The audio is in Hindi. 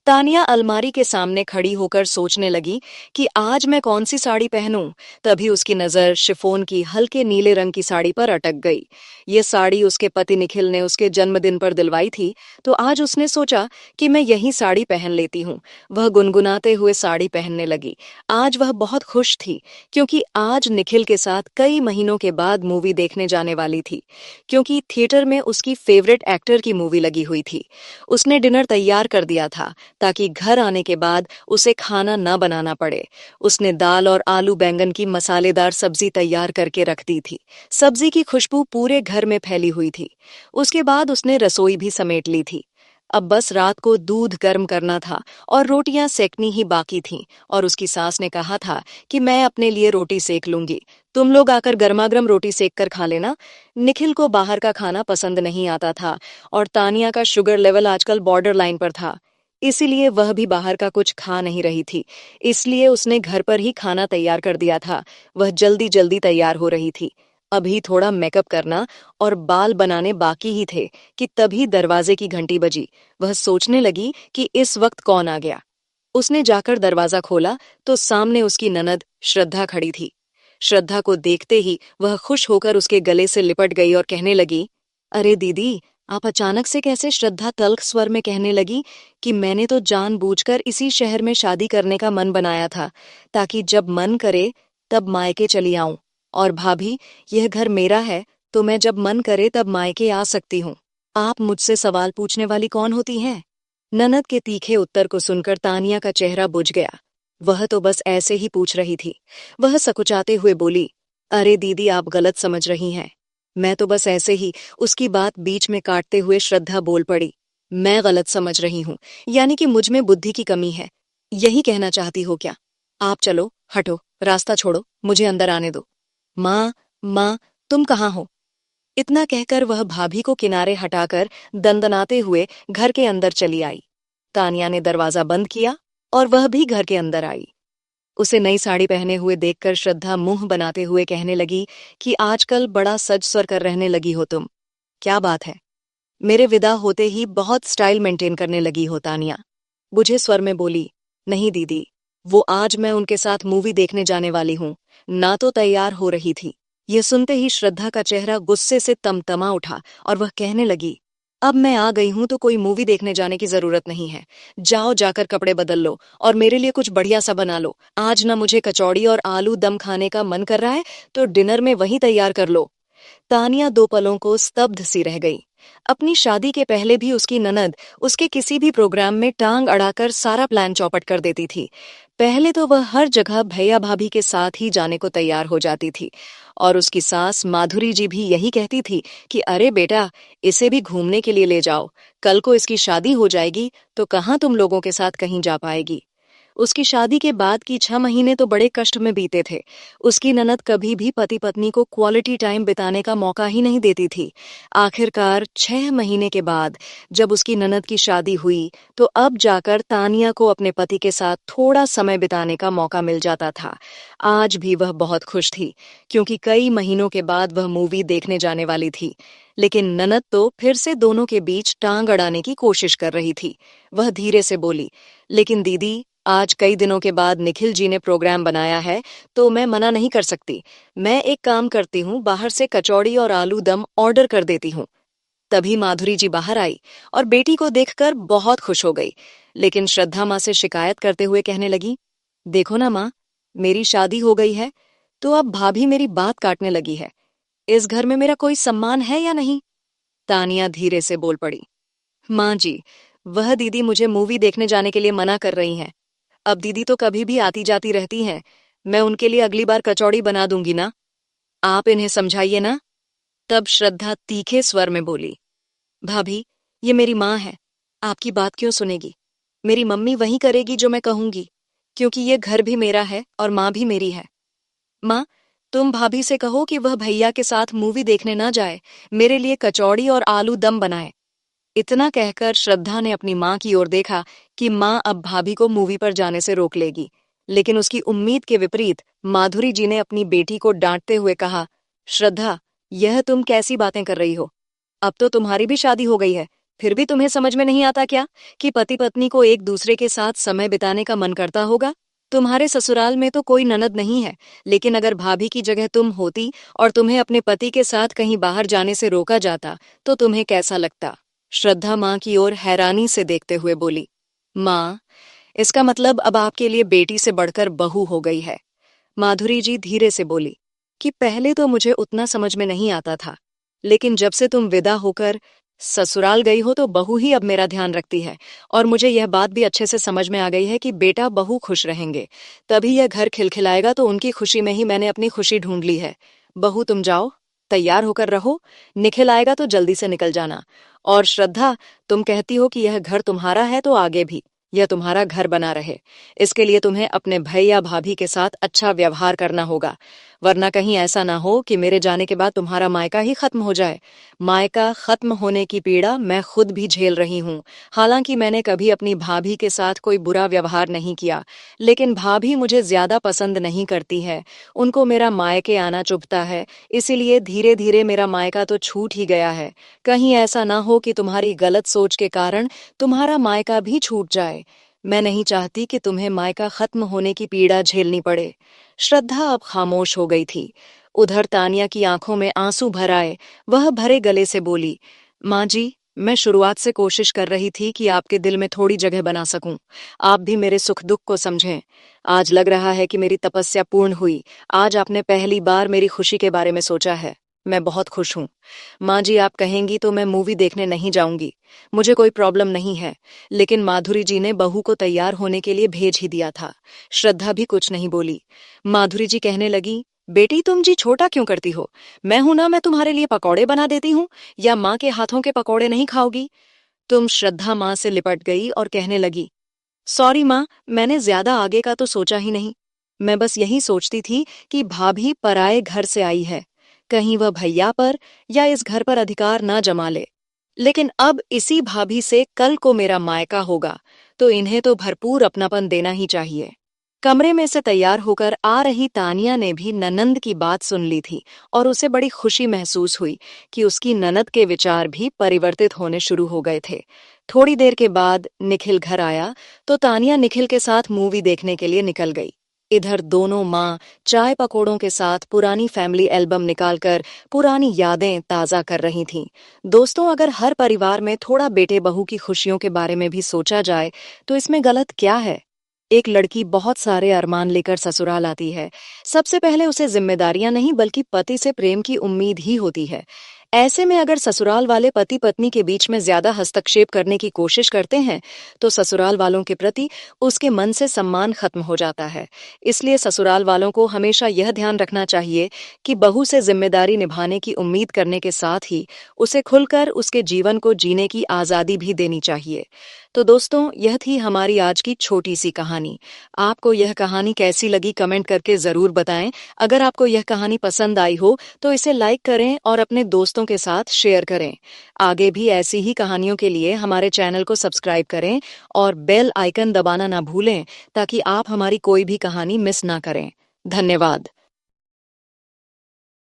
तानिया अलमारी के सामने खड़ी होकर सोचने लगी कि आज मैं कौन सी साड़ी पहनूं। तभी उसकी नजर शिफॉन की हल्के नीले रंग की साड़ी पर अटक गई। ये साड़ी उसके पति निखिल ने उसके जन्मदिन पर दिलवाई थी, तो आज उसने सोचा कि मैं यही साड़ी पहन लेती हूँ। वह गुनगुनाते हुए साड़ी पहनने लगी। आज वह बहुत खुश थी, क्योंकि आज निखिल के साथ कई महीनों के बाद मूवी देखने जाने वाली थी, क्योंकि थिएटर में उसकी फेवरेट एक्टर की मूवी लगी हुई थी। उसने डिनर तैयार कर दिया था ताकि घर आने के बाद उसे खाना न बनाना पड़े। उसने दाल और आलू बैंगन की मसालेदार सब्जी तैयार करके रख दी थी। सब्जी की खुशबू पूरे घर में फैली हुई थी। उसके बाद उसने रसोई भी समेट ली थी। अब बस रात को दूध गर्म करना था और रोटियां सेकनी ही बाकी थीं। और उसकी सास ने कहा था कि मैं अपने लिए रोटी सेक लूंगी, तुम लोग आकर गर्मागर्म रोटी सेक कर खा लेना। निखिल को बाहर का खाना पसंद नहीं आता था, और तानिया का शुगर लेवल आजकल बॉर्डर लाइन पर था। इसीलिए वह भी बाहर का कुछ खा नहीं रही थी। इसलिए उसने घर पर ही खाना तैयार कर दिया था। वह जल्दी जल्दी तैयार हो रही थी। अभी थोड़ा मेकअप करना और बाल बनाने बाकी ही थे कि तभी दरवाजे की घंटी बजी। वह सोचने लगी कि इस वक्त कौन आ गया। उसने जाकर दरवाजा खोला तो सामने उसकी ननद श्रद्धा खड़ी थी। श्रद्धा को देखते ही वह खुश होकर उसके गले से लिपट गई और कहने लगी, अरे दीदी, आप अचानक से कैसे? श्रद्धा तल्ख स्वर में कहने लगी कि मैंने तो जानबूझकर इसी शहर में शादी करने का मन बनाया था, ताकि जब मन करे तब मायके चली आऊं। और भाभी, यह घर मेरा है, तो मैं जब मन करे तब मायके आ सकती हूँ। आप मुझसे सवाल पूछने वाली कौन होती हैं? ननद के तीखे उत्तर को सुनकर तानिया का चेहरा बुझ गया। वह तो बस ऐसे ही पूछ रही थी। वह सकुचाते हुए बोली, अरे दीदी, आप गलत समझ रही हैं। मैं तो बस ऐसे ही। उसकी बात बीच में काटते हुए श्रद्धा बोल पड़ी, मैं गलत समझ रही हूँ? यानी कि मुझ में बुद्धि की कमी है, यही कहना चाहती हो क्या? आप चलो, हटो, रास्ता छोड़ो, मुझे अंदर आने दो। माँ, माँ, तुम कहाँ हो? इतना कहकर वह भाभी को किनारे हटाकर दंदनाते हुए घर के अंदर चली आई। तानिया ने दरवाजा बंद किया और वह भी घर के अंदर आई। उसे नई साड़ी पहने हुए देखकर श्रद्धा मुंह बनाते हुए कहने लगी कि आजकल बड़ा सज सवर कर रहने लगी हो तुम। क्या बात है? मेरे विदा होते ही बहुत स्टाइल मेंटेन करने लगी हो तानिया। बुझे स्वर में बोली, नहीं दीदी, वो आज मैं उनके साथ मूवी देखने जाने वाली हूँ, ना तो तैयार हो रही थी। यह सुनते ही श्रद्धा का चेहरा गुस्से से तमतमा उठा और वह कहने लगी, अब मैं आ गई हूं तो कोई मूवी देखने जाने की जरूरत नहीं है। जाओ, जाकर कपड़े बदल लो और मेरे लिए कुछ बढ़िया सा बना लो। आज ना मुझे कचौड़ी और आलू दम खाने का मन कर रहा है, तो डिनर में वही तैयार कर लो। तानिया दो पलों को स्तब्ध सी रह गई। अपनी शादी के पहले भी उसकी ननद उसके किसी भी प्रोग्राम में टांग अड़ाकर सारा प्लान चौपट कर देती थी। पहले तो वह हर जगह भैया भाभी के साथ ही जाने को तैयार हो जाती थी, और उसकी सास माधुरी जी भी यही कहती थी कि अरे बेटा, इसे भी घूमने के लिए ले जाओ, कल को इसकी शादी हो जाएगी तो कहाँ तुम लोगों के साथ कहीं जा पाएगी। उसकी शादी के बाद की 6 महीने तो बड़े कष्ट में बीते थे। उसकी ननद कभी भी पति पत्नी को क्वालिटी टाइम बिताने का मौका ही नहीं देती थी। आखिरकार 6 महीने के बाद जब उसकी ननद की शादी हुई, तो अब जाकर तानिया को अपने पति के साथ थोड़ा समय बिताने का मौका मिल जाता था। आज भी वह बहुत खुश थी, क्योंकि कई महीनों के बाद वह मूवी देखने जाने वाली थी। लेकिन ननद तो फिर से दोनों के बीच टांग अड़ाने की कोशिश कर रही थी। वह धीरे से बोली, लेकिन दीदी, आज कई दिनों के बाद निखिल जी ने प्रोग्राम बनाया है, तो मैं मना नहीं कर सकती। मैं एक काम करती हूँ, बाहर से कचौड़ी और आलू दम ऑर्डर कर देती हूँ। तभी माधुरी जी बाहर आई और बेटी को देखकर बहुत खुश हो गई। लेकिन श्रद्धा माँ से शिकायत करते हुए कहने लगी, देखो ना माँ, मेरी शादी हो गई है, तो अब भाभी मेरी बात काटने लगी है। इस घर में मेरा कोई सम्मान है या नहीं? तानिया धीरे से बोल पड़ी, माँ जी, वह दीदी मुझे मूवी देखने जाने के लिए मना कर रही हैं। अब दीदी तो कभी भी आती जाती रहती हैं। मैं उनके लिए अगली बार कचौड़ी बना दूंगी ना। आप इन्हें समझाइए ना। तब श्रद्धा तीखे स्वर में बोली, भाभी, ये मेरी माँ है, आपकी बात क्यों सुनेगी? मेरी मम्मी वही करेगी जो मैं कहूंगी, क्योंकि ये घर भी मेरा है और माँ भी मेरी है। माँ, तुम भाभी से कहो कि वह भैया के साथ मूवी देखने ना जाए, मेरे लिए कचौड़ी और आलू दम बनाए। इतना कहकर श्रद्धा ने अपनी माँ की ओर देखा कि माँ अब भाभी को मूवी पर जाने से रोक लेगी। लेकिन उसकी उम्मीद के विपरीत माधुरी जी ने अपनी बेटी को डांटते हुए कहा, श्रद्धा, यह तुम कैसी बातें कर रही हो? अब तो तुम्हारी भी शादी हो गई है, फिर भी तुम्हें समझ में नहीं आता क्या कि पति पत्नी को एक दूसरे के साथ समय बिताने का मन करता होगा? तुम्हारे ससुराल में तो कोई ननद नहीं है, लेकिन अगर भाभी की जगह तुम होती और तुम्हें अपने पति के साथ कहीं बाहर जाने से रोका जाता, तो तुम्हें कैसा लगता? श्रद्धा माँ की ओर हैरानी से देखते हुए बोली। माँ, इसका मतलब अब आपके लिए बेटी से बढ़कर बहू हो गई है। माधुरी जी धीरे से बोली कि पहले तो मुझे उतना समझ में नहीं आता था, लेकिन जब से तुम विदा होकर ससुराल गई हो तो बहू ही अब मेरा ध्यान रखती है, और मुझे यह बात भी अच्छे से समझ में आ गई है कि बेटा बहू खुश रहेंगे तभी यह घर खिलखिलाएगा, तो उनकी खुशी में ही मैंने अपनी खुशी ढूंढ ली है। बहू तुम जाओ, तैयार होकर रहो, निखिल आएगा तो जल्दी से निकल जाना। और श्रद्धा, तुम कहती हो कि यह घर तुम्हारा है, तो आगे भी यह तुम्हारा घर बना रहे, इसके लिए तुम्हें अपने भाई या भाभी के साथ अच्छा व्यवहार करना होगा, वरना कहीं ऐसा ना हो कि मेरे जाने के बाद तुम्हारा मायका ही खत्म हो जाए। मायका खत्म होने की पीड़ा मैं खुद भी झेल रही हूँ। हालांकि मैंने कभी अपनी भाभी के साथ कोई बुरा व्यवहार नहीं किया, लेकिन भाभी मुझे ज्यादा पसंद नहीं करती है, उनको मेरा मायके आना चुभता है, इसीलिए धीरे धीरे मेरा मायका तो छूट ही गया है। कहीं ऐसा ना हो कि तुम्हारी गलत सोच के कारण तुम्हारा मायका भी छूट जाए। मैं नहीं चाहती कि तुम्हें मायका खत्म होने की पीड़ा झेलनी पड़े। श्रद्धा अब खामोश हो गई थी। उधर तानिया की आंखों में आंसू भर आए। वह भरे गले से बोली, माँ जी, मैं शुरुआत से कोशिश कर रही थी कि आपके दिल में थोड़ी जगह बना सकूं, आप भी मेरे सुख दुख को समझें। आज लग रहा है कि मेरी तपस्या पूर्ण हुई। आज आपने पहली बार मेरी खुशी के बारे में सोचा है। मैं बहुत खुश हूँ। माँ जी, आप कहेंगी तो मैं मूवी देखने नहीं जाऊंगी, मुझे कोई प्रॉब्लम नहीं है, लेकिन माधुरी जी ने बहू को तैयार होने के लिए भेज ही दिया था। श्रद्धा भी कुछ नहीं बोली। माधुरी जी कहने लगी, बेटी तुम जी छोटा क्यों करती हो? मैं हूं ना, मैं तुम्हारे लिए पकौड़े बना देती हूँ, या माँ के हाथों के पकौड़े नहीं खाओगी? तुम श्रद्धा माँ से लिपट गई और कहने लगी, सॉरी माँ, मैंने ज्यादा आगे का तो सोचा ही नहीं। मैं बस यही सोचती थी कि भाभी पराए घर से आई है, कहीं वह भैया पर या इस घर पर अधिकार ना जमा ले। लेकिन अब इसी भाभी से कल को मेरा मायका होगा, तो इन्हें तो भरपूर अपनापन देना ही चाहिए। कमरे में से तैयार होकर आ रही तानिया ने भी ननंद की बात सुन ली थी, और उसे बड़ी खुशी महसूस हुई कि उसकी ननद के विचार भी परिवर्तित होने शुरू हो गए थे। थोड़ी देर के बाद निखिल घर आया तो तानिया निखिल के साथ मूवी देखने के लिए निकल गई। इधर दोनों माँ चाय पकोड़ों के साथ पुरानी फैमिली एल्बम निकालकर पुरानी यादें ताजा कर रही थीं। दोस्तों, अगर हर परिवार में थोड़ा बेटे बहू की खुशियों के बारे में भी सोचा जाए तो इसमें गलत क्या है? एक लड़की बहुत सारे अरमान लेकर ससुराल आती है। सबसे पहले उसे जिम्मेदारियां नहीं बल्कि पति से प्रेम की उम्मीद ही होती है। ऐसे में अगर ससुराल वाले पति पत्नी के बीच में ज्यादा हस्तक्षेप करने की कोशिश करते हैं, तो ससुराल वालों के प्रति उसके मन से सम्मान खत्म हो जाता है। इसलिए ससुराल वालों को हमेशा यह ध्यान रखना चाहिए कि बहू से जिम्मेदारी निभाने की उम्मीद करने के साथ ही उसे खुलकर उसके जीवन को जीने की आजादी भी देनी चाहिए। तो दोस्तों, यह थी हमारी आज की छोटी सी कहानी। आपको यह कहानी कैसी लगी कमेंट करके जरूर बताएं। अगर आपको यह कहानी पसंद आई हो तो इसे लाइक करें और अपने दोस्तों के साथ शेयर करें। आगे भी ऐसी ही कहानियों के लिए हमारे चैनल को सब्सक्राइब करें और बेल आइकन दबाना ना भूलें, ताकि आप हमारी कोई भी कहानी मिस ना करें। धन्यवाद।